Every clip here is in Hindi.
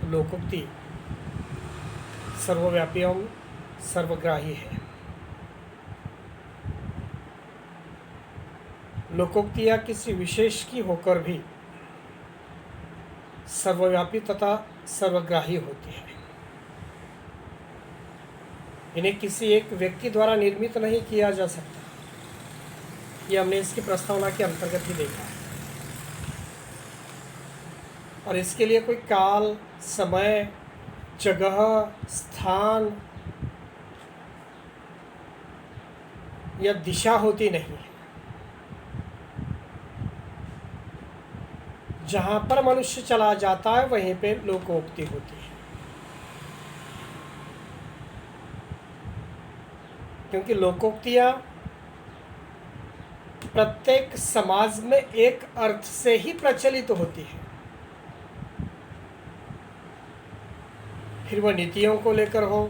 लोकोक्ति सर्वव्यापी एवं सर्वग्राही है। लोकोक्तियाँ किसी विशेष की होकर भी सर्वव्यापी तथा सर्वग्राही होती है। इन्हें किसी एक व्यक्ति द्वारा निर्मित नहीं किया जा सकता। ये हमने इसकी प्रस्तावना के अंतर्गत ही देखा है। और इसके लिए कोई काल, समय, जगह, स्थान या दिशा होती नहीं है। जहाँ पर मनुष्य चला जाता है वहीं पे लोकोक्ति होती है, क्योंकि लोकोक्तियाँ प्रत्येक समाज में एक अर्थ से ही प्रचलित होती है। फिर वह नीतियों को लेकर हो,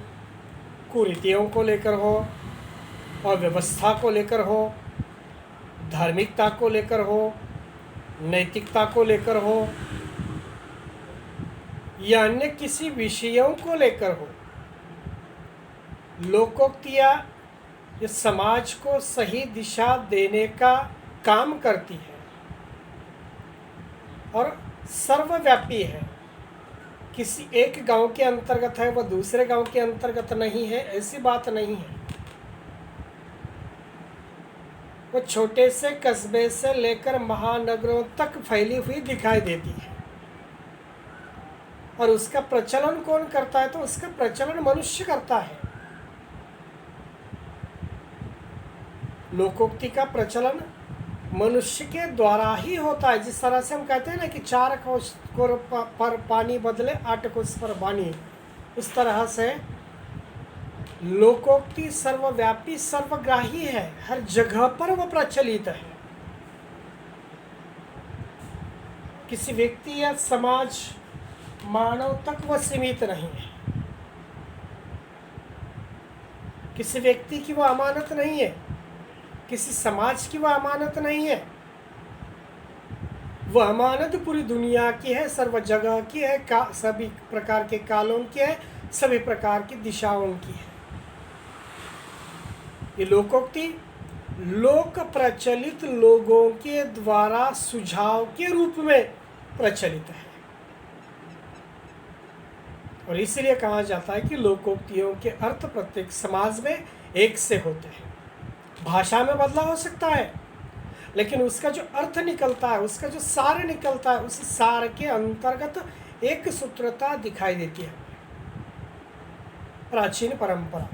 कुरीतियों को लेकर हो, और व्यवस्था को लेकर हो, धार्मिकता को लेकर हो, नैतिकता को लेकर हो, या अन्य किसी विषयों को लेकर हो। लोकोक्तियाँ ये समाज को सही दिशा देने का काम करती है और सर्वव्यापी है। किसी एक गांव के अंतर्गत है, वह दूसरे गांव के अंतर्गत नहीं है, ऐसी बात नहीं है। वो छोटे से कस्बे से लेकर महानगरों तक फैली हुई दिखाई देती है। और उसका प्रचलन कौन करता है? तो उसका प्रचलन मनुष्य करता है। लोकोक्ति का प्रचलन मनुष्य के द्वारा ही होता है। जिस तरह से हम कहते हैं ना कि 4 कोस पर पानी बदले 8 कोस पर वाणी, उस तरह से लोकोक्ति सर्वव्यापी सर्वग्राही है। हर जगह पर वह प्रचलित है। किसी व्यक्ति या समाज, मानव तक वह सीमित नहीं है। किसी व्यक्ति की वह अमानत नहीं है, किसी समाज की वह अमानत नहीं है। वह अमानत पूरी दुनिया की है, सर्व जगह की है, सभी प्रकार के कालों की है, सभी प्रकार की दिशाओं की है। ये लोकोक्ति लोक प्रचलित लोगों के द्वारा सुझाव के रूप में प्रचलित है। और इसलिए कहा जाता है कि लोकोक्तियों के अर्थ प्रत्येक समाज में एक से होते हैं। भाषा में बदलाव हो सकता है, लेकिन उसका जो अर्थ निकलता है, उसका जो सार निकलता है, उस सार के अंतर्गत एक सूत्रता दिखाई देती है। प्राचीन परंपरा।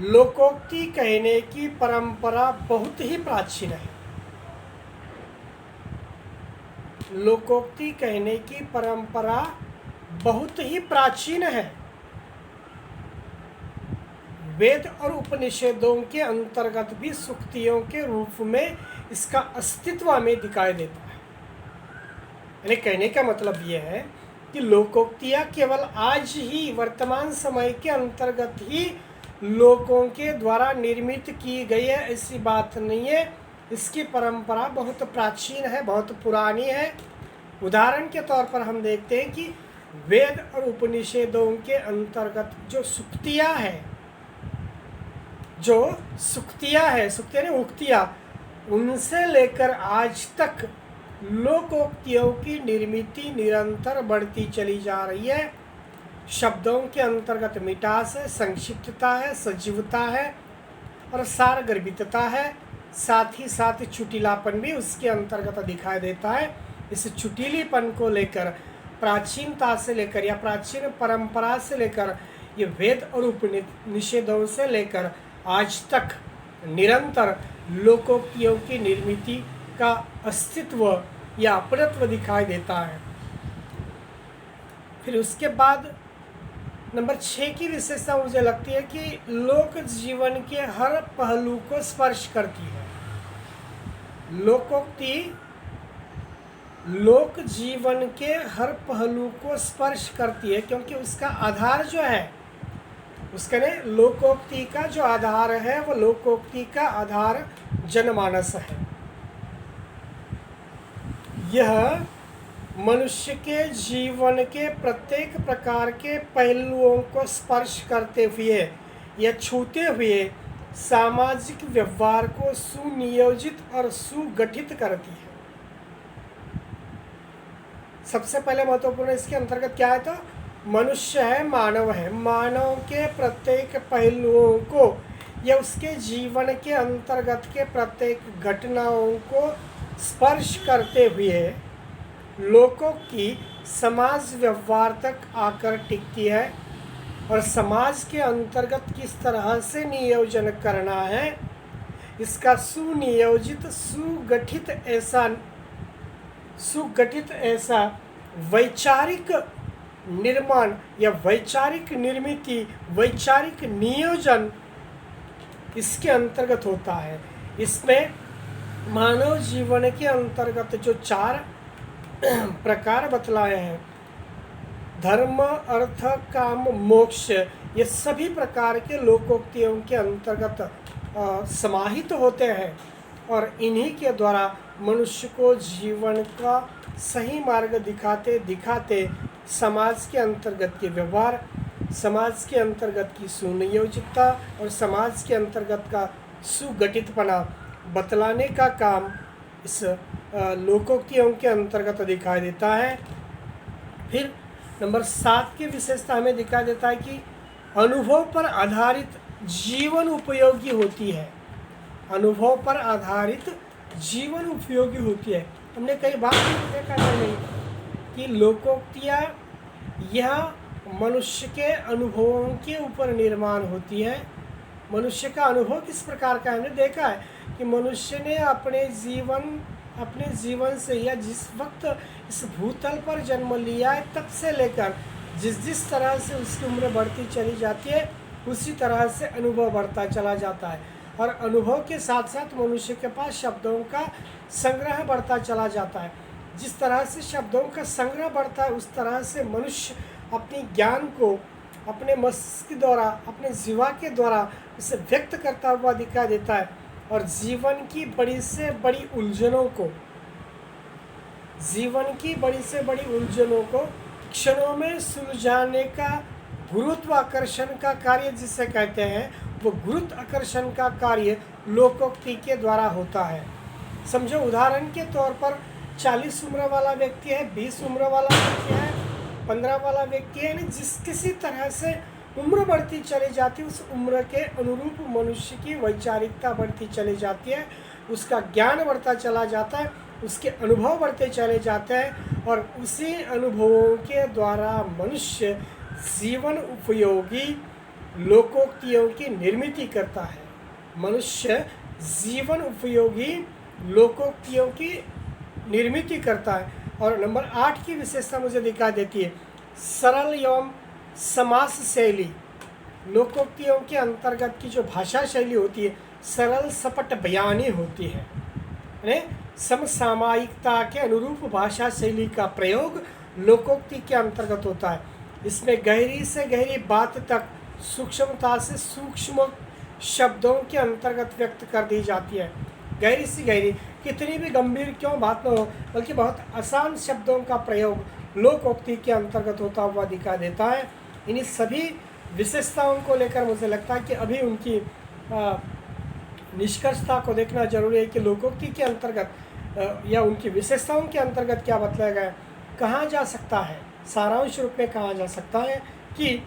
लोकोक्ति कहने की परंपरा बहुत ही प्राचीन है। लोकोक्ति कहने की परंपरा बहुत ही प्राचीन है। वेद और उपनिषदों के अंतर्गत भी सूक्तियों के रूप में इसका अस्तित्व हमें दिखाई देता है। यानी कहने का मतलब यह है कि लोकोक्तियाँ केवल आज ही वर्तमान समय के अंतर्गत ही लोगों के द्वारा निर्मित की गई है, ऐसी बात नहीं है। इसकी परंपरा बहुत प्राचीन है, बहुत पुरानी है। उदाहरण के तौर पर हम देखते हैं कि वेद और उपनिषदों के अंतर्गत जो सूक्तियाँ हैं, सूक्तियाँ ने उक्तियाँ, उनसे लेकर आज तक लोकोक्तियों की निर्मित निरंतर बढ़ती चली जा रही है। शब्दों के अंतर्गत मिठास है, संक्षिप्तता है, सजीवता है और सारगर्भितता है। साथ ही साथ चुटीलापन भी उसके अंतर्गत दिखाई देता है। इस चुटीलीपन को लेकर प्राचीनता से लेकर या प्राचीन परंपरा से लेकर ये वेद और उपनिषदों से लेकर आज तक निरंतर लोकोक्तियों की निर्मिति का अस्तित्व या अपनत्व दिखाई देता है। फिर उसके बाद नंबर 6 की विशेषता मुझे लगती है कि लोक जीवन के हर पहलू को स्पर्श करती है। लोकोक्ति लोक जीवन के हर पहलू को स्पर्श करती है, क्योंकि उसका आधार जो है, उसके ने लोकोक्ति का जो आधार है, वो लोकोक्ति का आधार जनमानस है। यह मनुष्य के जीवन के प्रत्येक प्रकार के पहलुओं को स्पर्श करते हुए या छूते हुए सामाजिक व्यवहार को सुनियोजित और सुगठित करती है। सबसे पहले महत्वपूर्ण इसके अंतर्गत क्या है? तो मनुष्य है, मानव है। मानव के प्रत्येक पहलुओं को या उसके जीवन के अंतर्गत के प्रत्येक घटनाओं को स्पर्श करते हुए लोगों की समाज व्यवहार तक आकर टिकती है और समाज के अंतर्गत किस तरह से नियोजन करना है इसका सुनियोजित सुगठित ऐसा वैचारिक निर्माण या वैचारिक निर्मिति, वैचारिक नियोजन इसके अंतर्गत होता है। इसमें मानव जीवन के अंतर्गत जो 4 प्रकार बतलाए हैं, धर्म, अर्थ, काम, मोक्ष, ये सभी प्रकार के लोकोक्तियों के अंतर्गत समाहित होते हैं और इन्हीं के द्वारा मनुष्य को जीवन का सही मार्ग दिखाते दिखाते समाज के अंतर्गत के व्यवहार, समाज के अंतर्गत की सुनियोजितता और समाज के अंतर्गत का सुगठितपना बतलाने का काम इस लोकोक्तियों के अंतर्गत दिखाई देता है। फिर नंबर 7 की विशेषता हमें दिखाई देता है कि अनुभव पर आधारित जीवन उपयोगी होती है। अनुभव पर आधारित जीवन उपयोगी होती है। हमने कई बार देखा नहीं कि लोकोक्तियाँ यह मनुष्य के अनुभवों के ऊपर निर्माण होती है। मनुष्य का अनुभव किस प्रकार का हमने देखा है कि मनुष्य ने अपने जीवन से या जिस वक्त इस भूतल पर जन्म लिया है तब से लेकर जिस तरह से उसकी उम्र बढ़ती चली जाती है उसी तरह से अनुभव बढ़ता चला जाता है और अनुभव के साथ साथ मनुष्य के पास शब्दों का संग्रह बढ़ता चला जाता है। जिस तरह से शब्दों का संग्रह बढ़ता है उस तरह से मनुष्य अपने ज्ञान को अपने मस्तिष्क के द्वारा, अपने जीवा के द्वारा उसे व्यक्त करता हुआ दिखाई देता है और जीवन की बड़ी से बड़ी उलझनों को क्षणों में सुलझाने का गुरुत्वाकर्षण का कार्य जिसे कहते हैं, वो गुरुत्वाकर्षण का कार्य लोकोक्ति के द्वारा होता है। समझो, उदाहरण के तौर पर 40 उम्र वाला व्यक्ति है, 20 उम्र वाला व्यक्ति है, 15 वाला व्यक्ति है, जिस किसी तरह से उम्र बढ़ती चली जाती है उस उम्र के अनुरूप मनुष्य की वैचारिकता बढ़ती चली जाती है, उसका ज्ञान बढ़ता चला जाता है, उसके अनुभव बढ़ते चले जाते हैं और उसी अनुभवों के द्वारा मनुष्य जीवन उपयोगी लोकोक्तियों की निर्मिति करता है। मनुष्य जीवन उपयोगी लोकोक्तियों की निर्मिति करता है। और नंबर 8 की विशेषता मुझे दिखा देती है सरल एवं समास शैली। लोकोक्तियों के अंतर्गत की जो भाषा शैली होती है सरल सपट बयानी होती है, यानी समसामयिकता के अनुरूप भाषा शैली का प्रयोग लोकोक्ति के अंतर्गत होता है। इसमें गहरी से गहरी बात तक सूक्ष्मता से सूक्ष्म शब्दों के अंतर्गत व्यक्त कर दी जाती है। गहरी से गहरी, कितनी भी गंभीर क्यों बात न हो, बल्कि बहुत आसान शब्दों का प्रयोग लोकोक्ति के अंतर्गत होता हुआ दिखाई देता है। इन्हीं सभी विशेषताओं को लेकर मुझे लगता है कि अभी उनकी निष्कर्षता को देखना जरूरी है कि लोकोक्ति के अंतर्गत या उनकी विशेषताओं के अंतर्गत क्या बतलाया गया है, कहाँ जा सकता है। सारांश रूप में कहा जा सकता है कि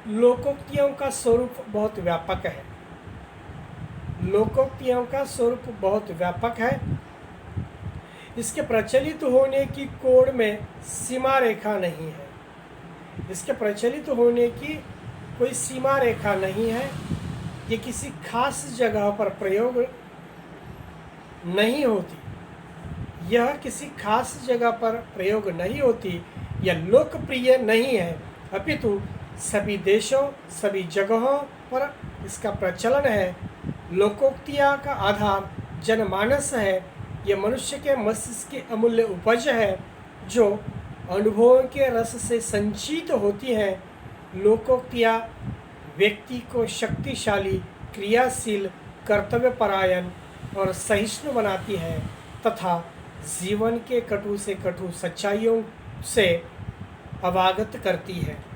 लोकोक्तियों का स्वरूप बहुत व्यापक है। लोकोक्तियों का स्वरूप बहुत व्यापक है। इसके प्रचलित होने की कोड में सीमा रेखा नहीं है। इसके प्रचलित होने की कोई सीमा रेखा नहीं है। ये किसी खास जगह पर प्रयोग नहीं होती। यह किसी खास जगह पर प्रयोग नहीं होती या लोकप्रिय नहीं है, अपितु सभी देशों, सभी जगहों पर इसका प्रचलन है। लोकोक्तियाँ का आधार जनमानस है। यह मनुष्य के मस्तिष्क की अमूल्य उपज है जो अनुभवों के रस से संचित होती हैं। लोकोक्तियाँ व्यक्ति को शक्तिशाली, क्रियाशील, कर्तव्यपरायण और सहिष्णु बनाती है तथा जीवन के कटु से कटु सच्चाइयों से अवगत करती है।